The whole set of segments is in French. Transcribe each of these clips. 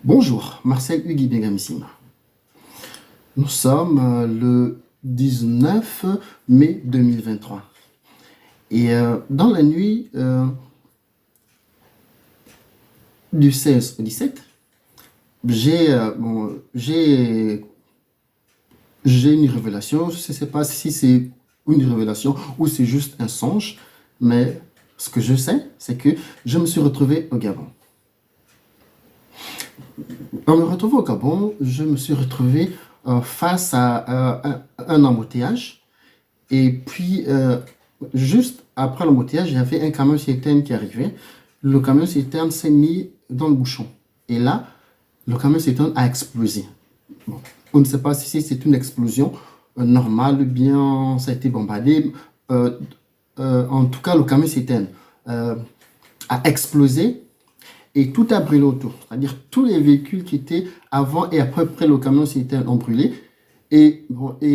Bonjour, Marcel Hugui Bengamissima. Nous sommes le 19 mai 2023. Et dans la nuit du 16 au 17, j'ai une révélation. Je ne sais pas si c'est une révélation ou c'est juste un songe, mais ce que je sais, c'est que je me suis retrouvé au Gabon. En me retrouvant au Gabon, je me suis retrouvé face à un embouteillage. Et puis, juste après l'embouteillage, il y avait un camion citerne qui arrivait. Le camion citerne s'est mis dans le bouchon. Et là, le camion citerne a explosé. Bon, on ne sait pas si c'est une explosion normale ou bien ça a été bombardé. En tout cas, le camion citerne a explosé. Et tout a brûlé autour. C'est-à-dire tous les véhicules qui étaient avant et après le camion citerne ont brûlé. Et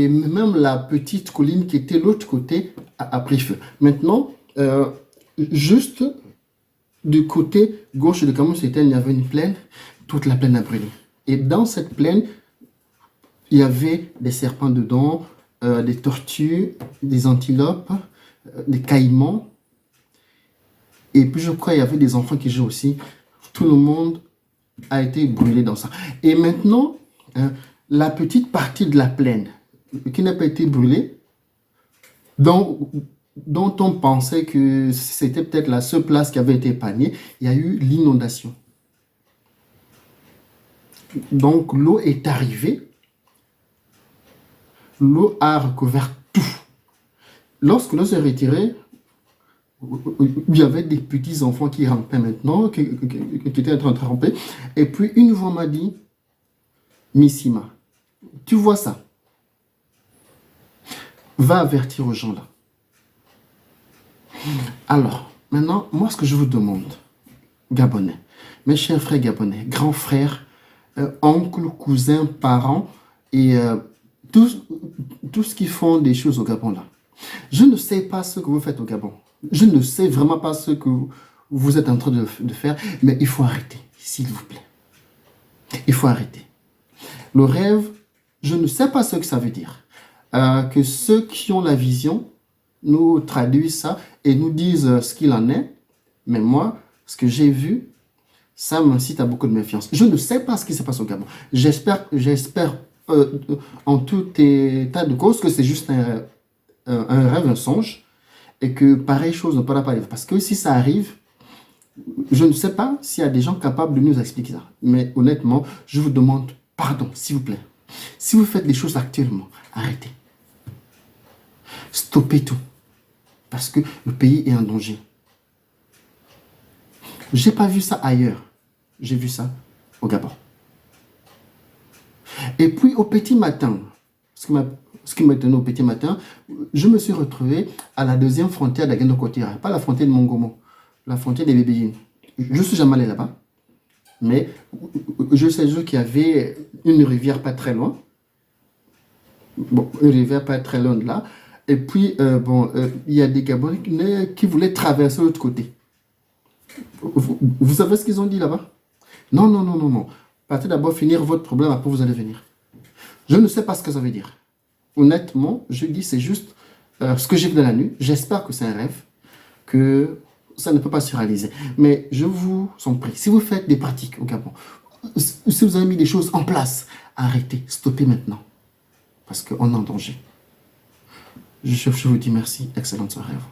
même la petite colline qui était de l'autre côté a pris feu. Maintenant, juste du côté gauche du camion citerne, il y avait une plaine. Toute la plaine a brûlé. Et dans cette plaine, il y avait des serpents dedans, des tortues, des antilopes, des caïmans. Et puis je crois qu'il y avait des enfants qui jouaient aussi. Tout le monde a été brûlé dans ça. Et maintenant, la petite partie de la plaine qui n'a pas été brûlée, dont on pensait que c'était peut-être la seule place qui avait été épargnée, il y a eu l'inondation. Donc l'eau est arrivée, l'eau a recouvert tout. Lorsque l'eau s'est retirée, il y avait des petits enfants qui rampaient maintenant, qui étaient en train de ramper. Et puis une voix m'a dit, Missima, tu vois ça? Va avertir aux gens là. Alors, maintenant, moi ce que je vous demande, Gabonais, mes chers frères Gabonais, grands frères, oncles, cousins, parents, et tous qui font des choses au Gabon là. Je ne sais pas ce que vous faites au Gabon. Je ne sais vraiment pas ce que vous êtes en train de faire, mais il faut arrêter, s'il vous plaît. Il faut arrêter. Le rêve, je ne sais pas ce que ça veut dire. Que ceux qui ont la vision nous traduisent ça et nous disent ce qu'il en est. Mais moi, ce que j'ai vu, ça m'incite à beaucoup de méfiance. Je ne sais pas ce qui se passe au Gabon. J'espère en tout état de cause que c'est juste un rêve, un songe. Et que pareille chose ne pourra pas arriver. Parce que si ça arrive, je ne sais pas s'il y a des gens capables de nous expliquer ça. Mais honnêtement, je vous demande pardon, s'il vous plaît. Si vous faites des choses actuellement, arrêtez. Stoppez tout. Parce que le pays est en danger. Je n'ai pas vu ça ailleurs. J'ai vu ça au Gabon. Et puis au petit matin, ce qui m'a tenu au petit matin, je me suis retrouvé à la deuxième frontière d'Agendo-Kotira, pas la frontière de Mongomo, la frontière des Bébéines. Je ne suis jamais allé là-bas, mais je sais juste qu'il y avait une rivière pas très loin. Bon, une rivière pas très loin de là. Et puis, il y a des Gabonais qui voulaient traverser l'autre côté. Vous savez ce qu'ils ont dit là-bas? Non, non, non, non, non. Partez d'abord finir votre problème, après vous allez venir. Je ne sais pas ce que ça veut dire. Honnêtement, je dis c'est juste ce que j'ai vu dans la nuit. J'espère que c'est un rêve, que ça ne peut pas se réaliser. Mais je vous en prie, si vous faites des pratiques au Gabon, si vous avez mis des choses en place, arrêtez, stoppez maintenant. Parce qu'on est en danger. Je vous dis merci, excellente soirée à vous.